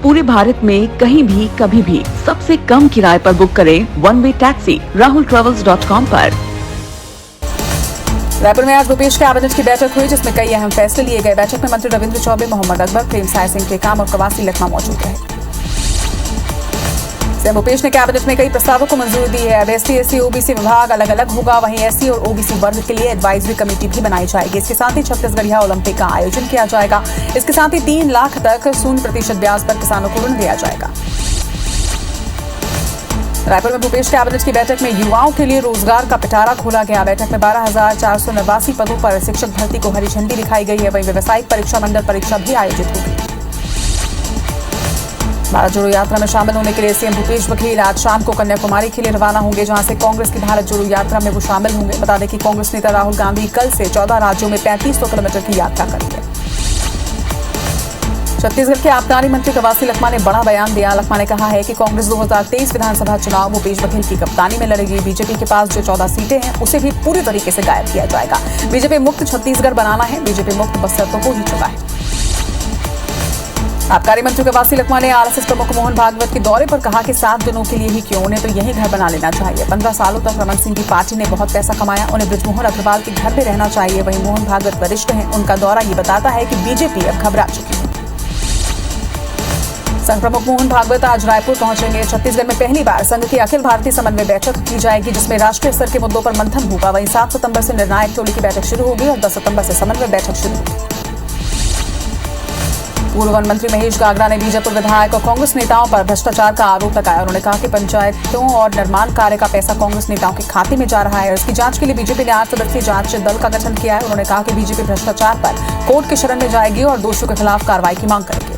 पूरे भारत में कहीं भी कभी भी सबसे कम किराए पर बुक करें वन वे टैक्सी rahultravels.com पर। रायपुर में आज भूपेश कैबिनेट की बैठक हुई, जिसमें कई अहम फैसले लिए गए। बैठक में मंत्री रविंद्र चौबे, मोहम्मद अकबर, प्रेम साय सिंह टेकाम और कवासी लखमा मौजूद रहे। सीएम भूपेश ने कैबिनेट में कई प्रस्तावों को मंजूरी दी है। अब ST/SC OBC विभाग अलग अलग होगा, वहीं SC और OBC वर्ग के लिए एडवाइजरी कमेटी भी बनाई जाएगी। इसके साथ ही छत्तीसगढ़ ओलंपिक का आयोजन किया जाएगा। इसके साथ ही 3 लाख तक 0% ब्याज पर किसानों को ऋण दिया जाएगा। रायपुर में भूपेश कैबिनेट की बैठक में युवाओं के लिए रोजगार का पिटारा खोला गया। बैठक में 12,489 पदों पर शिक्षक भर्ती को हरी झंडी दिखाई गई है। वहीं व्यावसायिक परीक्षा मंडल परीक्षा भी आयोजित होगी। भारत जोड़ो यात्रा में शामिल होने के लिए सीएम भूपेश बघेल आज शाम को कन्याकुमारी के लिए रवाना होंगे, जहां से कांग्रेस की भारत जोड़ो यात्रा में वो शामिल होंगे। बता दें कि कांग्रेस नेता राहुल गांधी कल से 14 राज्यों में 3500 किलोमीटर की यात्रा करेंगे। छत्तीसगढ़ के आबकारी मंत्री कवासी लखमा ने बड़ा बयान दिया। लखमा ने कहा है कि कांग्रेस 2023 विधानसभा चुनाव भूपेश बघेल की कप्तानी में लड़ेगी। बीजेपी के पास जो 14 सीटें हैं उसे भी पूरी तरीके से गायब किया जाएगा। बीजेपी मुक्त छत्तीसगढ़ बनाना है। बीजेपी मुक्त बस्तर तो हो ही चुका है। आबकारी मंत्री कवासी लखमा ने RSS प्रमुख मोहन भागवत के दौरे पर कहा कि 7 दिनों के लिए ही क्यों, उन्हें तो यही घर बना लेना चाहिए। 15 सालों तक रमन सिंह की पार्टी ने बहुत पैसा कमाया, उन्हें बृजमोहन अग्रवाल के घर में रहना चाहिए। वहीं मोहन भागवत वरिष्ठ हैं, उनका दौरा ये बताता है कि बीजेपी अब घबरा चुकी है। संघ प्रमुख मोहन भागवत आज रायपुर पहुंचेंगे। छत्तीसगढ़ में पहली बार संघ की अखिल भारतीय समन्वय बैठक की जाएगी, जिसमें राष्ट्रीय स्तर के मुद्दों पर मंथन होगा। वहीं 7 सितंबर से निर्णायक टोली की बैठक शुरू होगी और 10 सितंबर से समन्वय बैठक शुरू होगी। पूर्व वन मंत्री महेश गागड़ा ने बीजापुर विधायक और कांग्रेस नेताओं पर भ्रष्टाचार का आरोप लगाया। उन्होंने कहा कि पंचायतों और निर्माण कार्य का पैसा कांग्रेस नेताओं के खाते में जा रहा है। इसकी जांच के लिए बीजेपी ने 8 सदस्यीय जांच दल का गठन किया है। उन्होंने कहा कि बीजेपी भ्रष्टाचार पर कोर्ट की शरण में जाएगी और दोषियों के खिलाफ कार्रवाई की मांग करेगी।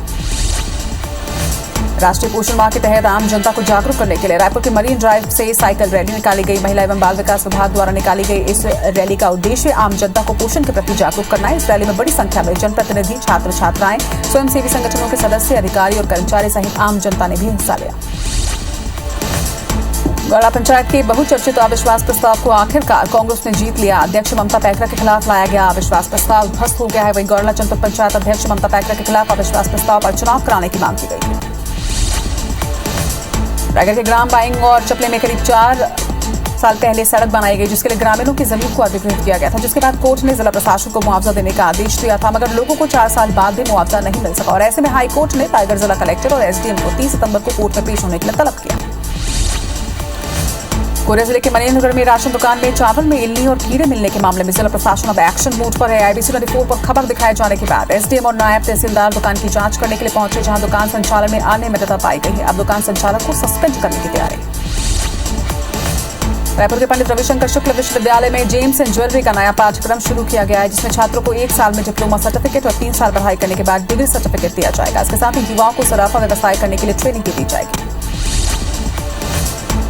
राष्ट्रीय पोषण माह के तहत आम जनता को जागरूक करने के लिए रायपुर के मरीन ड्राइव से साइकिल रैली निकाली गई। महिला एवं बाल विकास विभाग द्वारा निकाली गई इस रैली का उद्देश्य आम जनता को पोषण के प्रति जागरूक करना है। इस रैली में बड़ी संख्या में जनप्रतिनिधि, छात्र छात्राएं, स्वयंसेवी संगठनों के सदस्य, अधिकारी और कर्मचारी सहित आम जनता ने भी हिस्सा लिया। गौड़ा पंचायत के बहुचर्चित अविश्वास प्रस्ताव को आखिरकार कांग्रेस ने जीत लिया। अध्यक्ष ममता पैकरा के खिलाफ लाया गया अविश्वास प्रस्ताव ध्वस्त हो गया है। वहीं गौड़ा जनपद पंचायत अध्यक्ष ममता पैकरा के खिलाफ अविश्वास प्रस्ताव पर चुनाव कराने की मांग की गई है। रायगढ़ के ग्राम बाइंग और चपले में करीब 4 साल पहले सड़क बनाई गई, जिसके लिए ग्रामीणों की जमीन को अधिग्रहित किया गया था, जिसके बाद कोर्ट ने जिला प्रशासन को मुआवजा देने का आदेश दिया था, मगर लोगों को 4 साल बाद भी मुआवजा नहीं मिल सका और ऐसे में हाईकोर्ट ने टाइगर जिला कलेक्टर और SDM को 30 सितंबर को कोर्ट में पेश होने के लिए तलब किया। कोरिया जिले के मनेन्द्रगढ़ में राशन दुकान में चावल में इल्ली और कीड़े मिलने के मामले में जिला प्रशासन अब एक्शन मोड पर है। IBC 24 पर खबर दिखाए जाने के बाद SDM और नायब तहसीलदार दुकान की जांच करने के लिए पहुंचे, जहां दुकान संचालन में अनियमितता पाई गई है। अब दुकान संचालक को सस्पेंड करने की तैयारी। रायपुर के पंडित रविशंकर शुक्ल विश्वविद्यालय में जेम्स एंड ज्वेलरी का नया पाठ्यक्रम शुरू किया गया है, जिसमें छात्रों को 1 साल में डिप्लोमा सर्टिफिकेट और 3 साल पढ़ाई करने के बाद डिग्री सर्टिफिकेट दिया जाएगा। इसके साथ ही युवाओं को सराफा व्यवसाय करने के लिए ट्रेनिंग दी जाएगी।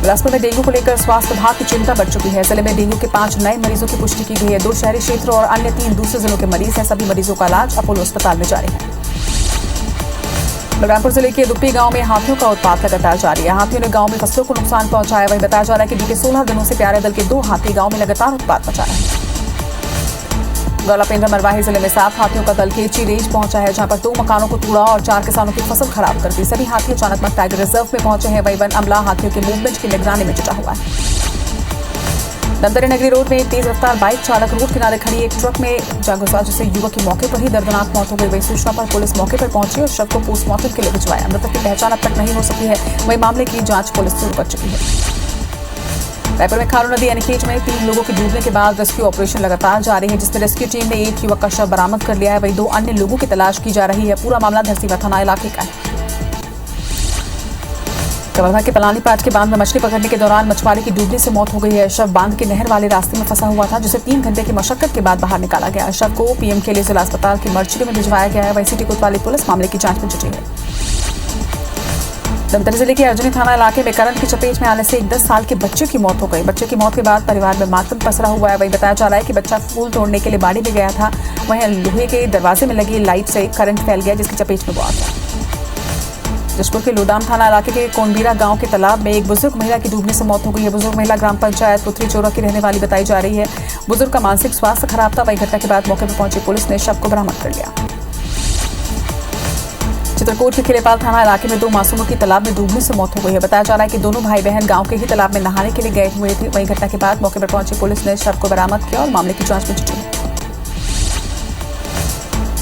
बिलासपुर में डेंगू को लेकर स्वास्थ्य विभाग की चिंता बढ़ चुकी है। जिले में डेंगू के 5 नए मरीजों की पुष्टि की गई है। 2 शहरी क्षेत्र और अन्य 3 दूसरे जिलों के मरीज हैं। सभी मरीजों का इलाज अपोलो अस्पताल में जारी है। बलरामपुर जिले के दुप्पी गांव में हाथियों का उत्पात लगातार जारी है। हाथियों ने गांव में फसलों को नुकसान पहुंचाया। वहीं बताया जा रहा है कि बीते 16 दिनों से प्यारे दल के 2 हाथी गांव में लगातार उत्पात मचा रहे हैं। गौलापेंड्रा मरवाही जिले में 7 हाथियों का दल केची रेंज पहुंचा है, जहां पर 2 मकानों को तोड़ा और 4 किसानों की फसल खराब कर दी। सभी हाथी अचानक टाइगर रिजर्व में पहुंचे हैं। वहीं वन अमला हाथियों के मूवमेंट की निगरानी में जुटा हुआ है। धमतरी नगरी रोड में एक तेज रफ्तार बाइक चालक रोड किनारे खड़ी एक ट्रक में जा घुसा, जिससे युवक की मौके पर ही दर्दनाक मौत हो गई। वही सूचना पर पुलिस मौके पर पहुंची और शव को पोस्टमार्टम के लिए भिजवाया। मृतक की पहचान अब तक नहीं हो सकी है। वही मामले की जांच पुलिस शुरू कर चुकी है। रायपुर में खारू नदी एनकेज में 3 लोगों के डूबने के बाद रेस्क्यू ऑपरेशन लगातार जारी है, जिसमें रेस्क्यू टीम ने एक युवक का शव बरामद कर लिया है। वहीं 2 अन्य लोगों की तलाश की जा रही है। पूरा मामला धरसीवा थाना इलाके का है। कवर्धा के पलानी पाट के बांध में मछली पकड़ने के दौरान मछुआरे की डूबने से मौत हो गई है। शव बांध के नहर वाले रास्ते में फंसा हुआ था, जिसे 3 घंटे की मशक्कत के बाद बाहर निकाला गया। शव को PM के लिए जिला अस्पताल की मर्चरी में भिजवाया गया है। वहीं सिटी कोतवाली पुलिस मामले की जांच में जुटी है। धमतरी जिले के अर्जुनी थाना इलाके में करंट की चपेट में आने से एक 10 साल के बच्चे की मौत हो गई। बच्चे की मौत के बाद परिवार में मातम पसरा हुआ है। वहीं बताया जा रहा है कि बच्चा फूल तोड़ने के लिए बाड़ी में गया था। वहीं लोहे के दरवाजे में लगी लाइट से करंट फैल गया, जिसकी चपेट में वो आ गया। जशपुर के लोडाम थाना इलाके के कोनबीरा गांव के तालाब में एक बुजुर्ग महिला की डूबने से मौत हो गई है। बुजुर्ग महिला ग्राम पंचायत पुथरी चोरा की रहने वाली बताई जा रही है। बुजुर्ग का मानसिक स्वास्थ्य खराब था। वहीं घटना के बाद मौके पर पहुंची पुलिस ने शव को बरामद कर लिया। चित्रकूट के खिलेपाल थाना इलाके में 2 मासूमों की तालाब में डूबने से मौत हो गई है। बताया जा रहा है कि दोनों भाई बहन गांव के ही तालाब में नहाने के लिए गए हुए थे। वहीं घटना के बाद मौके पर पहुंची पुलिस ने शव को बरामद किया और मामले की जांच में जुटी है।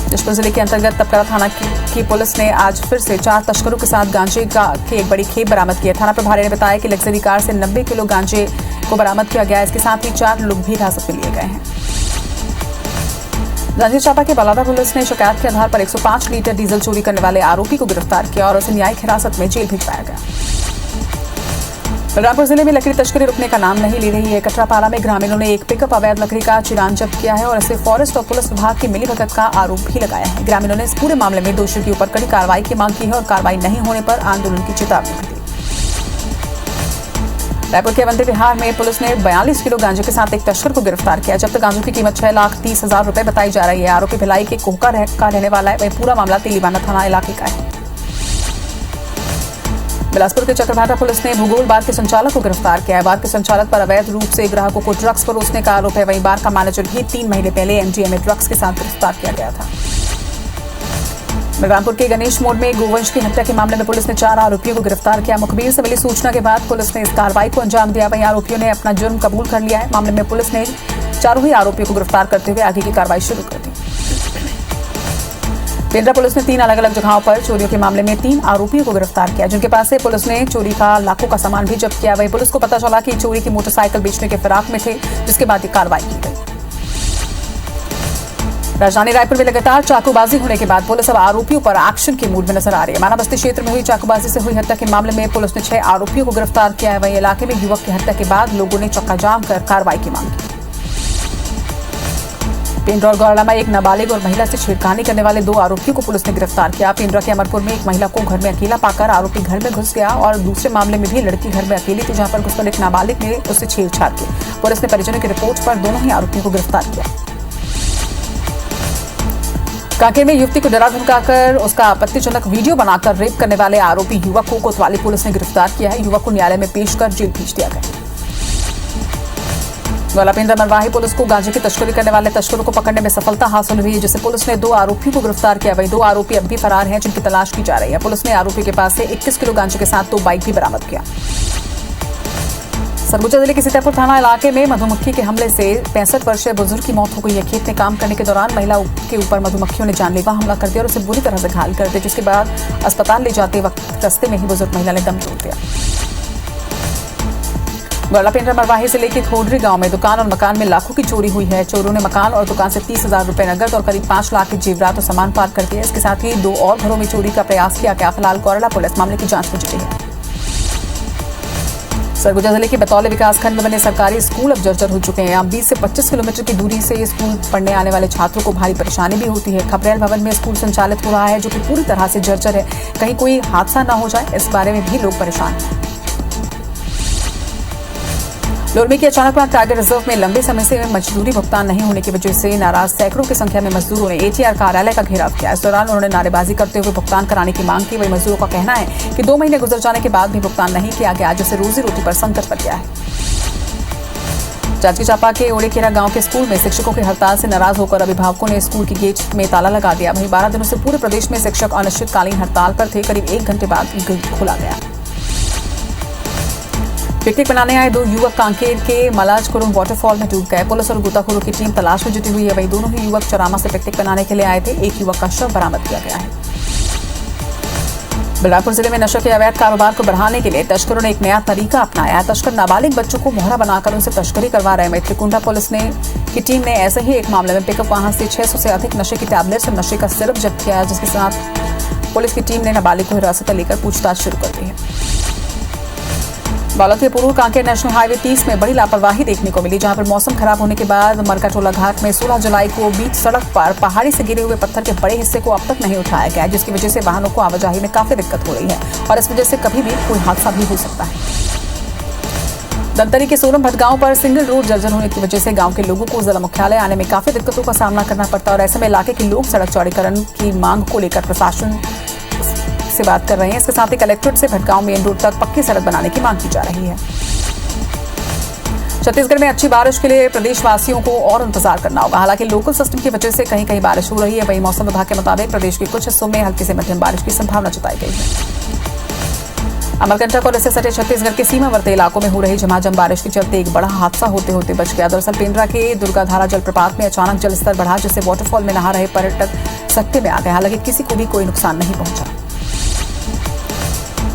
जशपुर जिले के अंतर्गत तपकरा थाना की पुलिस ने आज फिर से 4 तस्करों के साथ गांजे की एक बड़ी खेप बरामद की है। थाना प्रभारी ने बताया कि लग्जरी कार से 90 किलो गांजे को बरामद किया गया। इसके साथ ही 4 लोग भी हिरासत में लिए गए हैं। जांजगीर चांपा के बलादा पुलिस ने शिकायत के आधार पर 105 लीटर डीजल चोरी करने वाले आरोपी को गिरफ्तार किया और उसे न्यायिक हिरासत में जेल भिजवाया गया। बलरामपुर जिले में लकड़ी तस्करी रुकने का नाम नहीं ले रही है। कटरापाला में ग्रामीणों ने एक पिकअप अवैध लकड़ी का चिरान जब्त किया है और इसे फॉरेस्ट और पुलिस विभाग की मिलीभगत का आरोप भी लगाया है। ग्रामीणों ने इस पूरे मामले में दोषियों के ऊपर कड़ी कार्रवाई की मांग की है और कार्रवाई नहीं होने पर आंदोलन की चेतावनी दी। रायपुर के अवंती विहार में पुलिस ने 42 किलो गांजे के साथ एक तस्कर को गिरफ्तार किया। जब्त गांजों की कीमत 6,30,000 रुपए बताई जा रही है। आरोपी भिलाई के कोहका का रहने वाला है। वही पूरा मामला तेलीबाना थाना इलाके का है। बिलासपुर के चक्रभाटा पुलिस ने भूगोल बार के संचालक को गिरफ्तार किया है। बार के संचालक पर अवैध रूप से ग्राहकों को ड्रग्स परोसने का आरोप है। वहीं बार का मैनेजर भी 3 महीने पहले एमडीएमए ड्रग्स के साथ गिरफ्तार किया गया था। बलरामपुर के गणेश मोड़ में गोवंश की हत्या के मामले में पुलिस ने 4 आरोपियों को गिरफ्तार किया। मुखबिर से मिली सूचना के बाद पुलिस ने इस कार्रवाई को अंजाम दिया। वहीं आरोपियों ने अपना जुर्म कबूल कर लिया है। मामले में पुलिस ने 4 ही आरोपियों को गिरफ्तार करते हुए आगे की कार्रवाई शुरू कर दी। पेंड्रा पुलिस ने 3 अलग अलग जगहों पर चोरियों के मामले में 3 आरोपियों को गिरफ्तार किया, जिनके पास से पुलिस ने चोरी का लाखों का सामान भी जब्त किया। वहीं पुलिस को पता चला कि चोरी की मोटरसाइकिल बेचने के फिराक में थे, जिसके बाद ये कार्रवाई की गई। राजधानी रायपुर में लगातार चाकूबाजी होने के बाद पुलिस अब आरोपियों पर एक्शन के मूड में नजर आ रही है। माना बस्ती क्षेत्र में हुई चाकूबाजी से हुई हत्या के मामले में पुलिस ने 6 आरोपियों को गिरफ्तार किया है। वहीं इलाके में युवक की हत्या के बाद लोगों ने चक्का जाम कर कार्रवाई की मांग की। पेंड्रा और गौरला में एक नाबालिग और महिला से छेड़खानी करने वाले 2 आरोपियों को पुलिस ने गिरफ्तार किया। पेंड्रा के अमरपुर में एक महिला को घर में अकेला पाकर आरोपी घर में घुस गया और दूसरे मामले में भी लड़की घर में अकेली थी, जहां पर घुसकर एक नाबालिग ने उससे छेड़छाड़ की। पुलिस ने परिजनों की रिपोर्ट पर दोनों ही आरोपियों को गिरफ्तार किया। कांकेर में युवती को डरा धमकाकर उसका आपत्तिजनक वीडियो बनाकर रेप करने वाले आरोपी युवक को कोतवाली पुलिस ने गिरफ्तार किया है। युवक को न्यायालय में पेश कर जेल भेज दिया गया। गोलापेंद्र मरवाही पुलिस को गांजे की तस्करी करने वाले तस्करों को पकड़ने में सफलता हासिल हुई है, जिससे पुलिस ने 2 आरोपियों को गिरफ्तार किया। वहीं 2 आरोपी अब भी फरार हैं, जिनकी तलाश की जा रही है। पुलिस ने आरोपी के पास से 21 किलो गांजे के साथ 2 बाइक भी बरामद किया। सरगुजा जिले के सीतापुर थाना इलाके में मधुमक्खी के हमले से 65 वर्षीय बुजुर्ग की मौत हो गई है। खेत में काम करने के दौरान महिला के ऊपर मधुमक्खियों ने जानलेवा हमला कर दिया और उसे बुरी तरह से घायल कर दिया, जिसके बाद अस्पताल ले जाते वक्त रास्ते में ही बुजुर्ग महिला ने दम तोड़ दिया। गोलापेंद्र मरवाही जिले के खोडरी गांव में दुकान और मकान में लाखों की चोरी हुई है। चोरों ने मकान और दुकान से 30,000 रुपए नगद और करीब 5 लाख के जेवरात और सामान पार कर दिए। इसके साथ ही 2 और घरों में चोरी का प्रयास किया गया। फिलहाल कोरला पुलिस मामले की जांच में जुटी है। सरगुजा जिले के बतौली विकासखंड में बने सरकारी स्कूल अब जर्जर हो चुके हैं। यहाँ 20 से 25 किलोमीटर की दूरी से स्कूल पढ़ने आने वाले छात्रों को भारी परेशानी भी होती है। खपरेल भवन में स्कूल संचालित हो रहा है, जो कि पूरी तरह से जर्जर है। कहीं कोई हादसा न हो जाए, इस बारे में भी लोग परेशान हैं। लोरमी के अचानक टाइगर रिजर्व में लंबे समय से मजदूरी भुगतान नहीं होने की वजह से नाराज सैकड़ों की संख्या में मजदूरों ने एटीआर कार्यालय का घेराव किया। इस दौरान उन्होंने नारेबाजी करते हुए भुगतान कराने की मांग की। वही मजदूरों का कहना है कि 2 महीने गुजर जाने के बाद भी भुगतान नहीं किया गया, जिससे रोजी रोटी पर संकट पड़ गया है। जांजगीर चांपा के ओड़ेखेरा गांव के स्कूल में शिक्षकों की हड़ताल से नाराज होकर अभिभावकों ने स्कूल के गेट में ताला लगा दिया। वहीं 12 दिनों से पूरे प्रदेश में शिक्षक अनिश्चितकालीन हड़ताल पर थे। करीब 1 घंटे बाद गेट खोला गया। पिकनिक बनाने आए 2 युवक कांकेर के मलाजकुरुम वाटरफॉल में डूब गए। पुलिस और गोताखोरों की टीम तलाश में जुटी हुई है। वहीं दोनों ही युवक चरामा से पिकनिक बनाने के लिए आए थे। एक युवक का शव बरामद किया गया है। बलरामपुर जिले में नशे के अवैध कारोबार को बढ़ाने के लिए तस्करों ने एक नया तरीका अपनाया है। तस्कर नाबालिग बच्चों को मोहरा बनाकर उनसे तस्करी करवा रहे हैं। त्रिकुंडा पुलिस की टीम ने ऐसे ही एक मामले में पिकअप वाहन से 600 से अधिक नशे की टैबलेट्स और नशे का सिरप जब्त किया है, जिसके साथ पुलिस की टीम ने नाबालिग को हिरासत में लेकर पूछताछ शुरू कर दी है। बालोद के पुरूर कांकेर नेशनल हाईवे 30 में बड़ी लापरवाही देखने को मिली, जहां पर मौसम खराब होने के बाद मरकाटोला घाट में 16 जुलाई को बीच सड़क पर पहाड़ी से गिरे हुए पत्थर के बड़े हिस्से को अब तक नहीं उठाया गया, जिसकी वजह से वाहनों को आवाजाही में काफी दिक्कत हो रही है और इस वजह से कभी भी कोई हादसा भी हो सकता है। धमतरी के सोनम भटगांव पर सिंगल रोड जर्जर होने की वजह से गांव के लोगों को जिला मुख्यालय आने में काफी दिक्कतों का सामना करना पड़ता है और ऐसे में इलाके के लोग सड़क चौड़ीकरण की मांग को लेकर प्रशासन से बात कर रहे हैं। इसके साथ ही कलेक्ट्रेट से भटगांव मेन रोड तक पक्की सड़क बनाने की मांग की जा रही है। छत्तीसगढ़ में अच्छी बारिश के लिए प्रदेशवासियों को और इंतजार करना होगा। हालांकि लोकल सिस्टम की वजह से कहीं कहीं बारिश हो रही है। वहीं मौसम विभाग के मुताबिक प्रदेश के कुछ हिस्सों में हल्की से मध्यम बारिश की संभावना जताई गई है। अमरकंटक और इससे सटे छत्तीसगढ़ के सीमावर्ती इलाकों में हो रही झमाझम बारिश के चलते एक बड़ा हादसा होते होते बच गया। दरअसल पेंड्रा के दुर्गाधारा जलप्रपात में अचानक जलस्तर बढ़ा, जिससे वाटरफॉल में नहा रहे पर्यटक सकते में आ गए। हालांकि किसी को भी कोई नुकसान नहीं पहुंचा।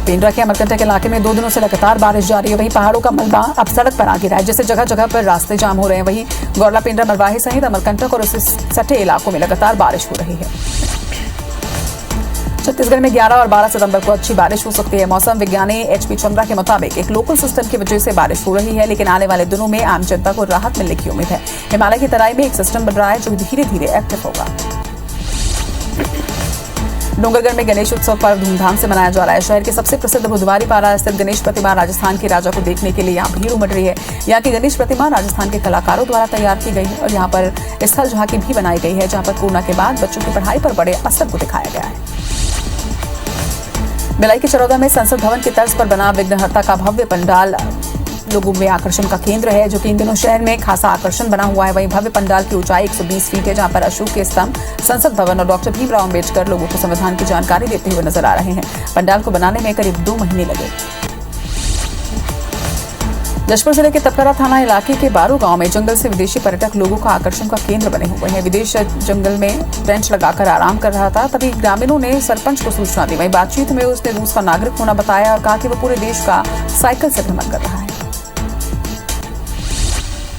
पेंड्रा के अमरकंटक इलाके में 2 दिनों से लगातार बारिश जारी है। वहीं पहाड़ों का मलबा अब सड़क पर आ गिरा है, जिससे जगह जगह पर रास्ते जाम हो रहे हैं। वहीं गौरला पेंड्रा मरवाही सहित अमरकंटक और इससे सटे इलाकों में लगातार बारिश हो रही है। छत्तीसगढ़ में 11 और 12 सितंबर को अच्छी बारिश हो सकती है। मौसम विज्ञानी एचपी चंद्रा के मुताबिक एक लोकल सिस्टम की वजह से बारिश हो रही है, लेकिन आने वाले दिनों में आम जनता को राहत मिलने की उम्मीद है। हिमालय की तराई में एक सिस्टम बन रहा है जो धीरे धीरे एक्टिव होगा। डोंगरगढ़ में गणेश उत्सव पर्व धूमधाम से मनाया जा रहा है। शहर के सबसे प्रसिद्ध बुधवारी पारा स्थित गणेश प्रतिमा राजस्थान के राजा को देखने के लिए यहाँ भीड़ उमड़ रही है। यहाँ की गणेश प्रतिमा राजस्थान के कलाकारों द्वारा तैयार की गई है और यहाँ पर स्थल झांकी भी बनाई गई है, जहाँ पर कोरोना के बाद बच्चों की पढ़ाई पर बड़े असर को दिखाया गया है। भिलाई के चरौदा में संसद भवन की तर्ज पर बना विघ्नहर्ता का भव्य पंडाल लोगों में आकर्षण का केंद्र है, जो कि इन दिनों शहर में खासा आकर्षण बना हुआ है। वहीं भव्य पंडाल की ऊंचाई 120 फीट है, जहां पर अशोक के स्तंभ, संसद भवन और डॉक्टर भीमराव अम्बेडकर लोगों को संविधान की जानकारी देते हुए नजर आ रहे हैं। पंडाल को बनाने में करीब 2 महीने लगे। जशपुर जिले के तपकरा थाना इलाके के बारू गांव में जंगल से विदेशी पर्यटक लोगों का आकर्षण का केंद्र बने हुए हैं। विदेश जंगल में टेंट लगाकर आराम कर रहा था, तभी ग्रामीणों ने सरपंच को सूचना दी। वहीं बातचीत में उसने रूस का नागरिक होना बताया और कहा कि वह पूरे देश का साइकिल से भ्रमण कर रहा है।